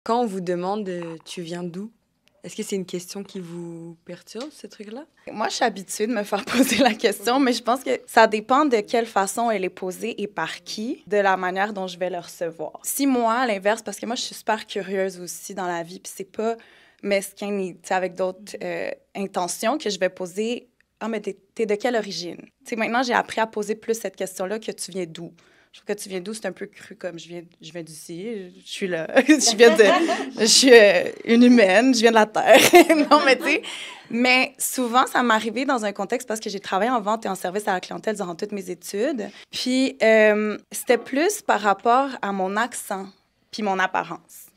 Quand on vous demande tu viens d'où, est-ce que c'est une question qui vous perturbe, ce truc-là? Moi, je suis habituée de me faire poser la question, mais je pense que ça dépend de quelle façon elle est posée et par qui, de la manière dont je vais le recevoir. Si moi, à l'inverse, parce que moi, je suis super curieuse aussi dans la vie, puis c'est pas mesquin ni avec d'autres intentions que je vais poser « Ah, mais t'es de quelle origine? » Tu sais, maintenant, j'ai appris à poser plus cette question-là que « Tu viens d'où? » Je trouve que tu viens d'où, c'est un peu cru comme je viens d'ici, je suis là, je suis une humaine, je viens de la Terre. Non, mais tu sais, mais souvent, ça m'est arrivé dans un contexte parce que j'ai travaillé en vente et en service à la clientèle durant toutes mes études. Puis, c'était plus par rapport à mon accent puis mon apparence.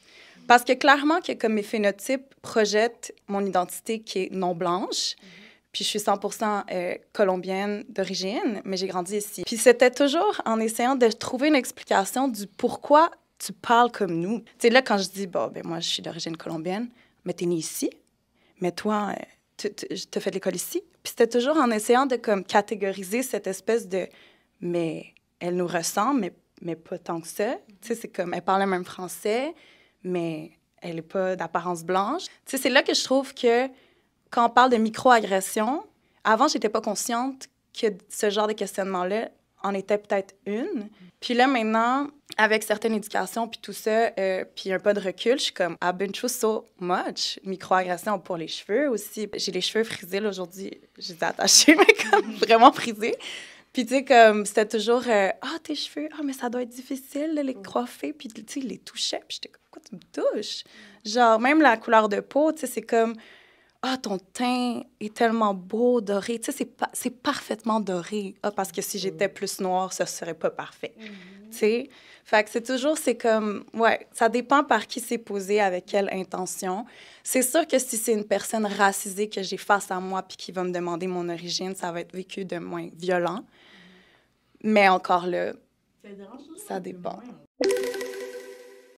Parce que clairement, que comme mes phénotypes projettent mon identité qui est non blanche, puis je suis 100% colombienne d'origine, mais j'ai grandi ici. Puis c'était toujours en essayant de trouver une explication du pourquoi tu parles comme nous. Tu sais, là, quand je dis, bon, ben moi, je suis d'origine colombienne, mais t'es née ici, mais toi, t'as fait de l'école ici. Puis c'était toujours en essayant de comme catégoriser cette espèce de, mais elle nous ressemble, mais pas tant que ça. Tu sais, c'est comme, elle parle le même français, mais elle n'est pas d'apparence blanche. Tu sais, c'est là que je trouve que quand on parle de microagression, avant, je n'étais pas consciente que ce genre de questionnement-là en était peut-être une. Puis là, maintenant, avec certaines éducations, puis tout ça, puis un peu de recul, je suis comme, I've been through so much. Microagression pour les cheveux aussi. J'ai les cheveux frisés, là, aujourd'hui, je les ai attachés, mais comme vraiment frisés. Puis, tu sais, comme, c'était toujours, tes cheveux, mais ça doit être difficile de les coiffer. Puis, tu sais, il les touchait. Puis, j'étais comme, pourquoi tu me touches? Genre, même la couleur de peau, tu sais, c'est comme, ton teint est tellement beau, doré. Tu sais, c'est parfaitement doré. Parce que si j'étais plus noire, ça serait pas parfait. Tu sais? Fait que c'est comme, ouais, ça dépend par qui c'est posé, avec quelle intention. C'est sûr que si c'est une personne racisée que j'ai face à moi puis qui va me demander mon origine, ça va être vécu de moins violent. Mais encore là, ça dépend.